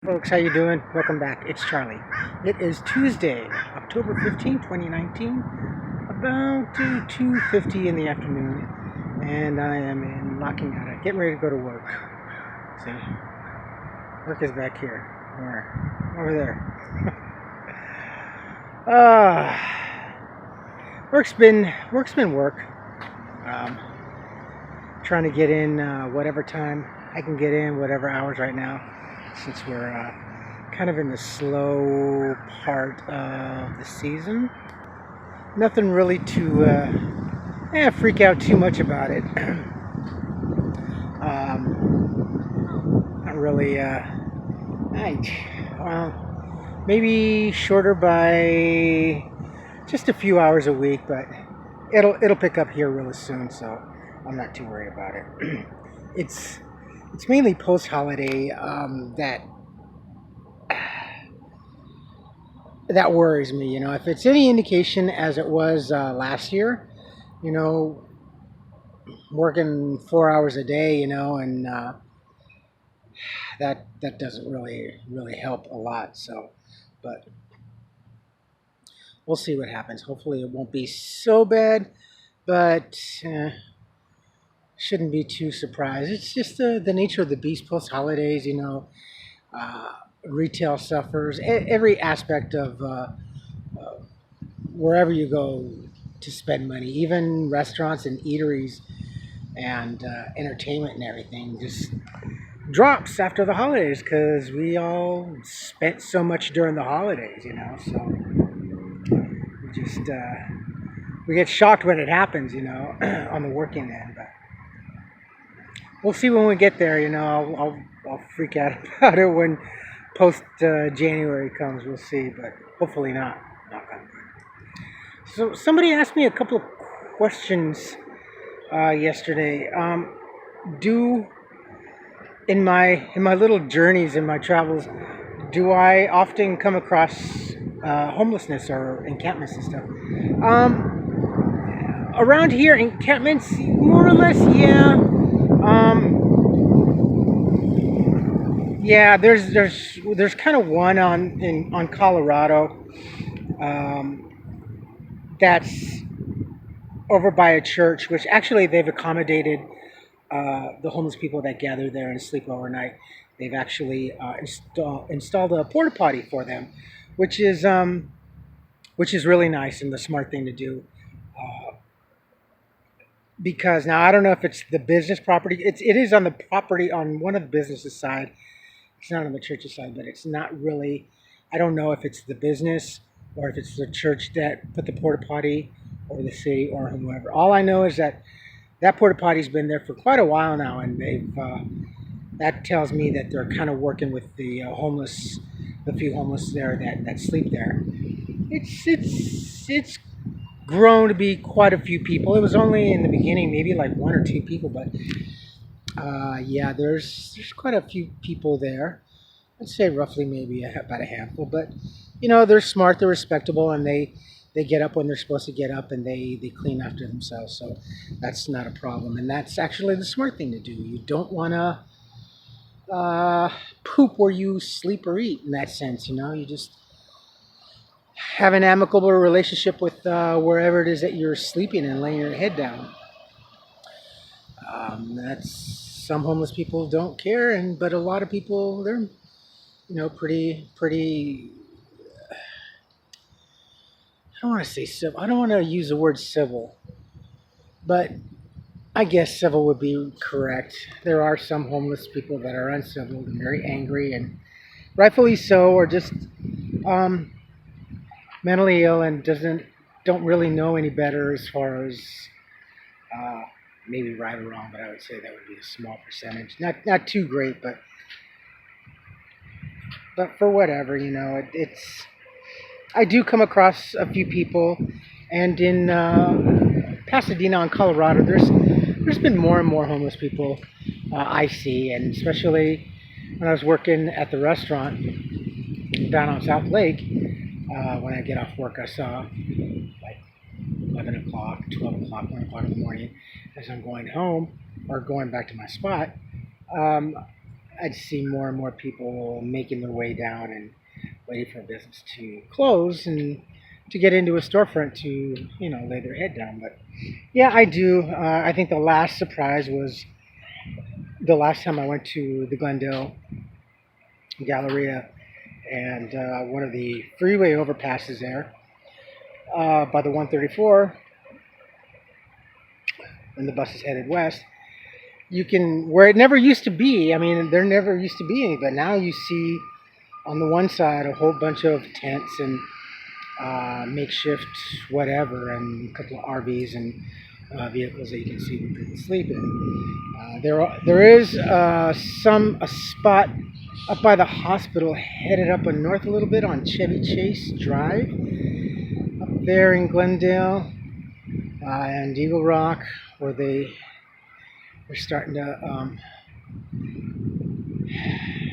Folks, how you doing? Welcome back. It's Charlie. It is Tuesday, October 15th, 2019, about 2:50 in the afternoon, and I am in Locking Out, getting ready to go to work. See, work is back here. Where? Over there. uh, work's been work. Um, Trying to get in whatever time I can get in, whatever hours right now, since we're kind of in the slow part of the season. Nothing really to freak out too much about it. Not really. Maybe shorter by just a few hours a week, but it'll pick up here really soon, so I'm not too worried about it. it's it's mainly post holiday that worries me. If it's any indication, as it was last year, you know, working 4 hours a day, and that doesn't really help a lot. So, but we'll see what happens. Hopefully, it won't be so bad, but shouldn't be too surprised. It's just the nature of the beast post holidays. Uh, Retail suffers. Every aspect of wherever you go to spend money, even restaurants and eateries and entertainment and everything, just drops after the holidays because we all spent so much during the holidays. So we get shocked when it happens, on the working end. But we'll see when we get there. I'll freak out about it when post January comes. We'll see, but hopefully not. Knock on wood. So somebody asked me a couple of questions yesterday. Do in my little journeys, in my travels, do I often come across homelessness or encampments and stuff? Around here, encampments, more or less, yeah. Yeah, there's kind of one on Colorado, that's over by a church, which actually they've accommodated the homeless people that gather there and sleep overnight. They've actually installed a porta potty for them, which is really nice and the smart thing to do. Uh, because now I don't know if it's the business property. It is on the property on one of the businesses side. It's not on the church's side, but it's not really. I don't know if it's the business or if it's the church that put the porta potty, or the city, or whoever. All I know is that porta potty's been there for quite a while now, and they've that tells me that they're kind of working with the few homeless there that sleep there. It's grown to be quite a few people. It was only in the beginning maybe like one or two people, but yeah, there's quite a few people there. I'd say roughly maybe about a handful, but they're smart, they're respectable, and they get up when they're supposed to get up, and they clean after themselves. So that's not a problem, and that's actually the smart thing to do. You don't want to poop where you sleep or eat. In that sense, you just have an amicable relationship with wherever it is that you're sleeping and laying your head down. That's Some homeless people don't care, but a lot of people, they're pretty. I don't want to say civil. I don't want to use the word civil, but I guess civil would be correct. There are some homeless people that are uncivil and very angry, and rightfully so, or just um, mentally ill and don't really know any better as far as uh, maybe right or wrong. But I would say that would be a small percentage, not too great, but for whatever, it's. I do come across a few people, and in Pasadena, in Colorado, there's been more and more homeless people I see, and especially when I was working at the restaurant down on South Lake. When I get off work, I saw like 11 o'clock, 12 o'clock, 1 o'clock in the morning as I'm going home or going back to my spot. Um, I'd see more and more people making their way down and waiting for business to close and to get into a storefront to, lay their head down. But yeah, I do. I think the last surprise was the last time I went to the Glendale Galleria and one of the freeway overpasses there by the 134, and the bus is headed west. You can, where it never used to be, I mean, there never used to be any, but now you see on the one side a whole bunch of tents and makeshift whatever, and a couple of RVs and vehicles that you can see when people sleep in. There is a spot up by the hospital, headed up and north a little bit on Chevy Chase Drive, up there in Glendale and Eagle Rock, where they're starting to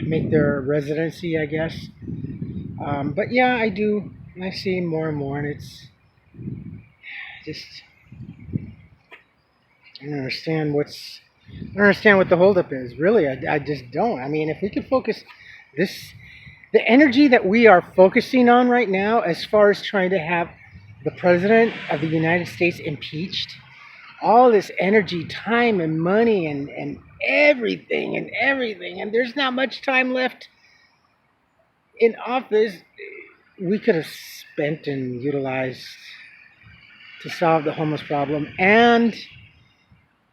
make their residency, I guess. But yeah, I do. I see more and more, and it's just, I don't understand what the holdup is. Really, I just don't. I mean, if we could focus the energy that we are focusing on right now, as far as trying to have the president of the United States impeached, all this energy, time, and money, and everything, and there's not much time left in office, we could have spent and utilized to solve the homeless problem and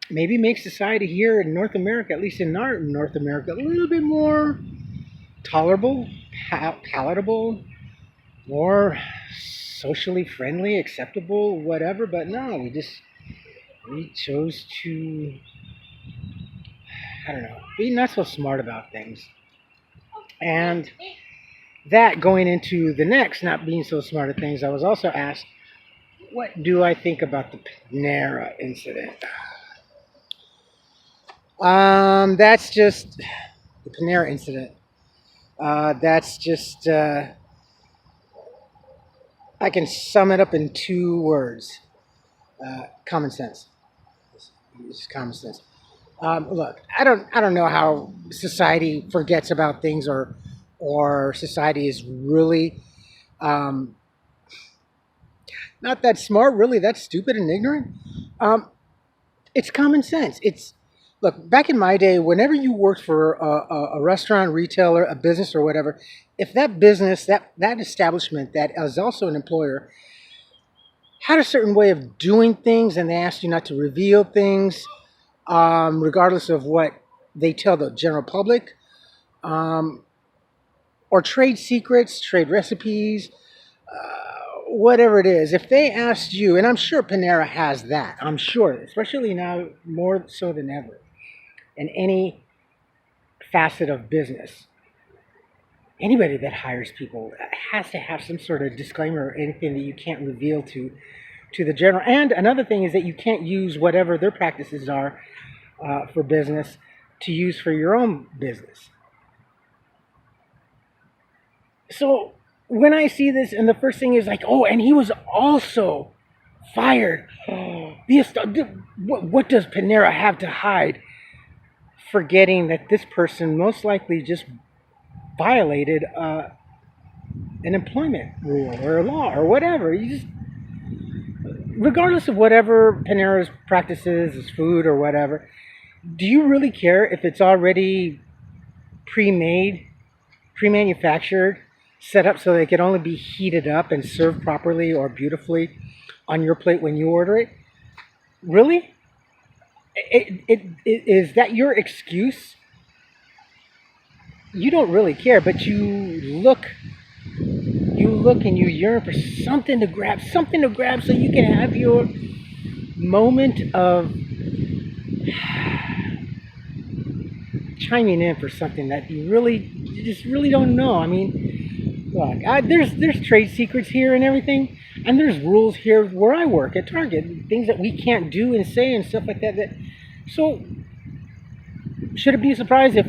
maybe make society here in North America, at least in North America, a little bit more tolerable, palatable, more socially friendly, acceptable, whatever. But no, we chose to, I don't know, be not so smart about things. And that going into the next, not being so smart at things, I was also asked, what do I think about the Panera incident? That's just the Panera incident. That's just, I can sum it up in 2 words. Common sense. It's common sense. Look, I don't know how society forgets about things, or society is really not that smart, really that stupid and ignorant. It's common sense. Look, back in my day, whenever you worked for a restaurant, retailer, a business, or whatever, if that business, that establishment that is also an employer, had a certain way of doing things, and they asked you not to reveal things, regardless of what they tell the general public, or trade secrets, trade recipes, whatever it is. If they asked you, and I'm sure Panera has that, I'm sure, especially now more so than ever, in any facet of business, anybody that hires people has to have some sort of disclaimer or anything that you can't reveal to the general. And another thing is that you can't use whatever their practices are for business to use for your own business. So when I see this, and the first thing is like, oh, and he was also fired. What does Panera have to hide? Forgetting that this person most likely just violated an employment rule or a law or whatever. Regardless of whatever Panera's practices is, food or whatever, do you really care if it's already pre-made, pre-manufactured, set up so they can only be heated up and served properly or beautifully on your plate when you order it? Really? Is that your excuse? You don't really care, but you look and you yearn for something to grab so you can have your moment of chiming in for something that you just really don't know. I mean, look, there's trade secrets here and everything, and there's rules here where I work at Target, things that we can't do and say and stuff like that. So, should it be a surprise if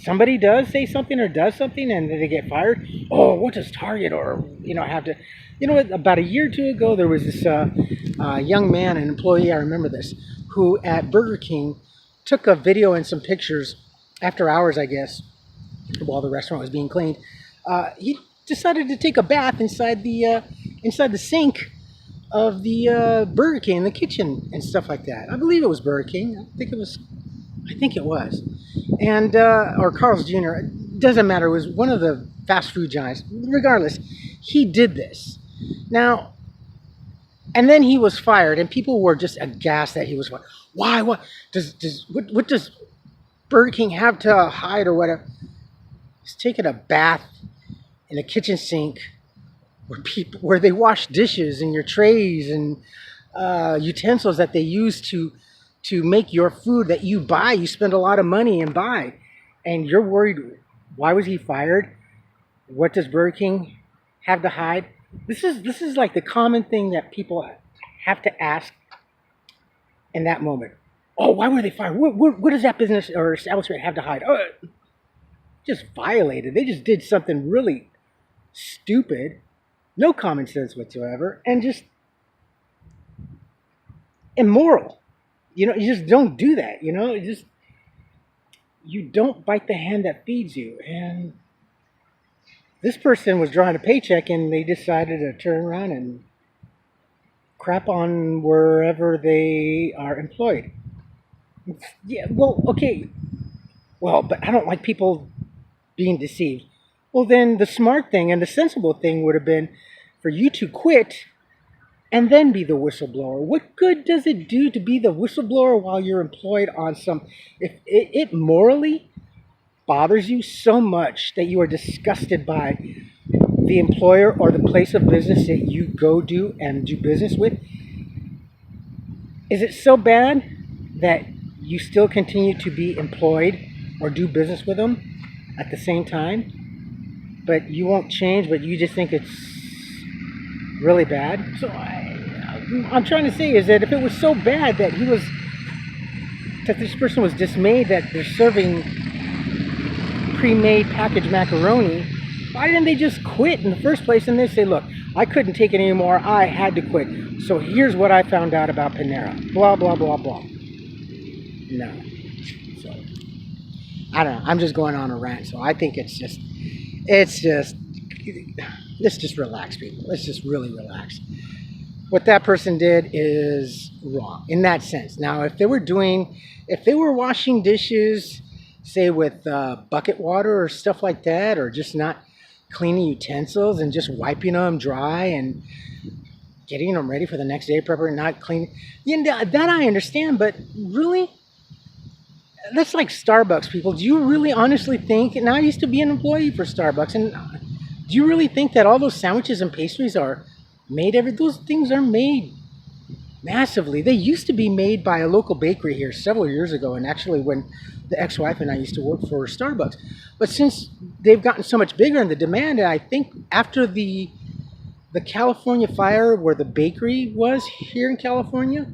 somebody does say something or does something and they get fired? Oh, what does Target have to? You know what? About a year or two ago, there was this young man, an employee, I remember this, who at Burger King took a video and some pictures after hours, I guess, while the restaurant was being cleaned, he decided to take a bath inside the sink of the Burger King in the kitchen and stuff like that. I believe it was Burger King. I think it was, and or Carl's Jr. It doesn't matter. It was one of the fast food giants. Regardless, he did this. Now, and then he was fired, and people were just aghast that he was fired. Why? What does Burger King have to hide or whatever? He's taking a bath in a kitchen sink where they wash dishes and your trays and utensils that they use to make your food that you buy. You spend a lot of money and buy, and you're worried. Why was he fired? What does Burger King have to hide? This is like the common thing that people have to ask in that moment. Oh, why were they fired? What does that business or establishment have to hide? Oh, just violated. They just did something really stupid, no common sense whatsoever, and just immoral. You just don't do that. You don't bite the hand that feeds you. And this person was drawing a paycheck, and they decided to turn around and crap on wherever they are employed. Yeah, well, okay. Well, but I don't like people being deceived. Well, then the smart thing and the sensible thing would have been for you to quit and then be the whistleblower. What good does it do to be the whistleblower while you're employed on some... If it morally bothers you so much that you are disgusted by the employer or the place of business that you go do and do business with, is it so bad that you still continue to be employed or do business with them at the same time, but you won't change, but you just think it's really bad? So I'm trying to say is that if it was so bad that this person was dismayed that they're serving pre-made packaged macaroni, why didn't they just quit in the first place? And they say, look, I couldn't take it anymore. I had to quit. So here's what I found out about Panera. Blah, blah, blah, blah. No. So, I don't know. I'm just going on a rant. So I think let's just relax, people. Let's just really relax. What that person did is wrong in that sense. Now, if they were washing dishes, say with bucket water or stuff like that, or just not cleaning utensils and just wiping them dry and getting them ready for the next day, proper, not cleaning, that I understand. But really, that's like Starbucks, people. Do you really honestly think, and I used to be an employee for Starbucks, and do you really think that all those sandwiches and pastries are made those things are made massively. They used to be made by a local bakery here several years ago, and actually when the ex-wife and I used to work for Starbucks. But since they've gotten so much bigger in the demand, and I think after the California fire where the bakery was here in California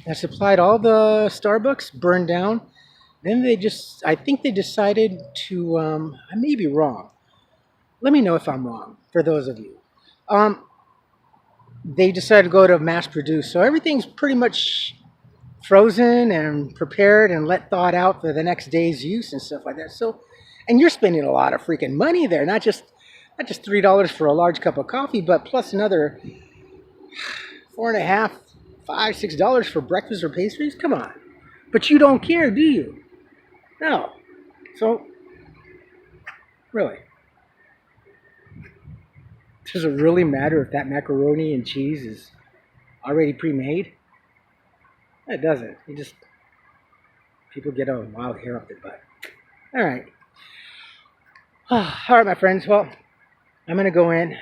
that supplied all the Starbucks burned down, then I think they decided to, I may be wrong. Let me know if I'm wrong, for those of you. They decided to go to mass produce. So everything's pretty much frozen and prepared and thawed out for the next day's use and stuff like that. So, and you're spending a lot of freaking money there, not just $3 for a large cup of coffee, but plus another $4.50, $5, $6 for breakfast or pastries. Come on. But you don't care, do you? No. So, really. Does it really matter if that macaroni and cheese is already pre-made? It doesn't. People get a wild hair up their butt. All right. All right, my friends. Well, I'm going to go in.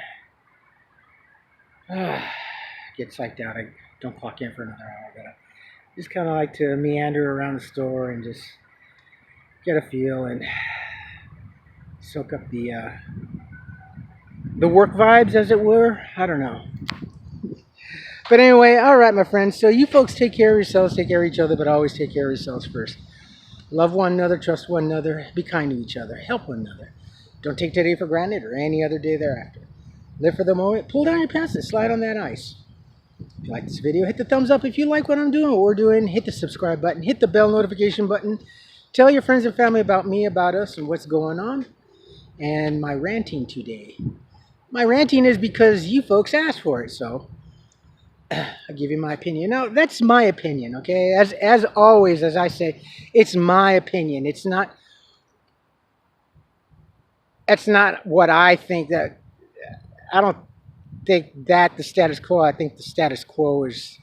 Get psyched out. I don't clock in for another hour. But I just kind of like to meander around the store and just get a feel and soak up the work vibes, as it were. I don't know. But anyway, all right, my friends. So you folks take care of yourselves, take care of each other, but always take care of yourselves first. Love one another, trust one another, be kind to each other, help one another. Don't take today for granted or any other day thereafter. Live for the moment, pull down your pants and slide on that ice. If you like this video, hit the thumbs up. If you like what I'm doing, what we're doing, hit the subscribe button, hit the bell notification button. Tell your friends and family about me, about us, and what's going on. And my ranting today. My ranting is because you folks asked for it, so I'll give you my opinion. Now, that's my opinion, okay? As always, as I say, it's my opinion. It's not what I think. That I don't think that the status quo. I think the status quo is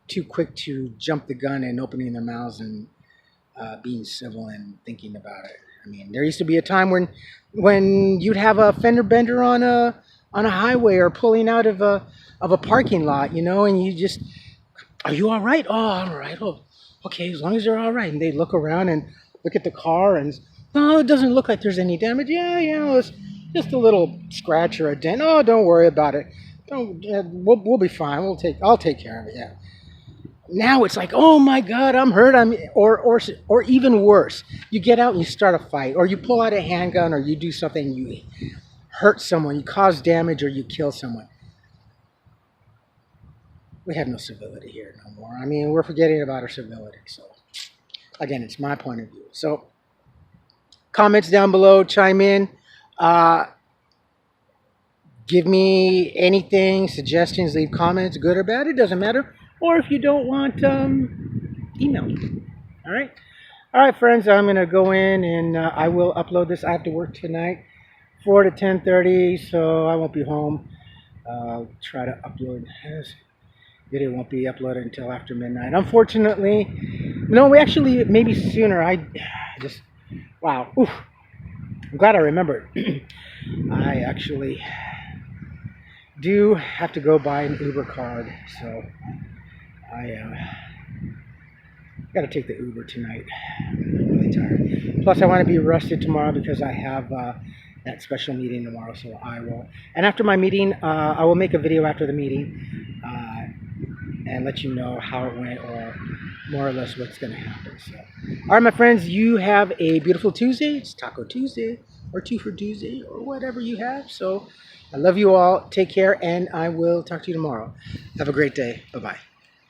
too quick to jump the gun and opening their mouths and being civil and thinking about it. I mean, there used to be a time when you'd have a fender bender on a highway or pulling out of a parking lot, and you just, are you all right? Oh, I'm all right. Oh, okay, as long as you're all right. And they look around and look at the car and, no, it doesn't look like there's any damage. Yeah, it's just a little scratch or a dent. Oh, don't worry about it. Don't. We'll be fine. I'll take care of it. Yeah. Now it's like, oh my God, I'm hurt. Or even worse, you get out and you start a fight, or you pull out a handgun, or you do something, you hurt someone, you cause damage, or you kill someone. We have no civility here no more. I mean, we're forgetting about our civility. So, again, it's my point of view. So, comments down below, chime in. Give me anything, suggestions, leave comments, good or bad, it doesn't matter. Or if you don't want, email me. All right? All right, friends, I'm going to go in and I will upload this. I have to work tonight, 4 to 10:30, so I won't be home. I'll try to upload this. Video won't be uploaded until after midnight. Unfortunately, no, actually, maybe sooner. Wow. Oof. I'm glad I remembered. I actually do have to go buy an Uber card, so I got to take the Uber tonight. I'm really tired. Plus, I want to be rested tomorrow because I have that special meeting tomorrow, so I will. And after my meeting, I will make a video after the meeting and let you know how it went, or more or less what's going to happen. So, all right, my friends, you have a beautiful Tuesday. It's Taco Tuesday, or Two for Tuesday, or whatever you have. So, I love you all. Take care, and I will talk to you tomorrow. Have a great day. Bye-bye.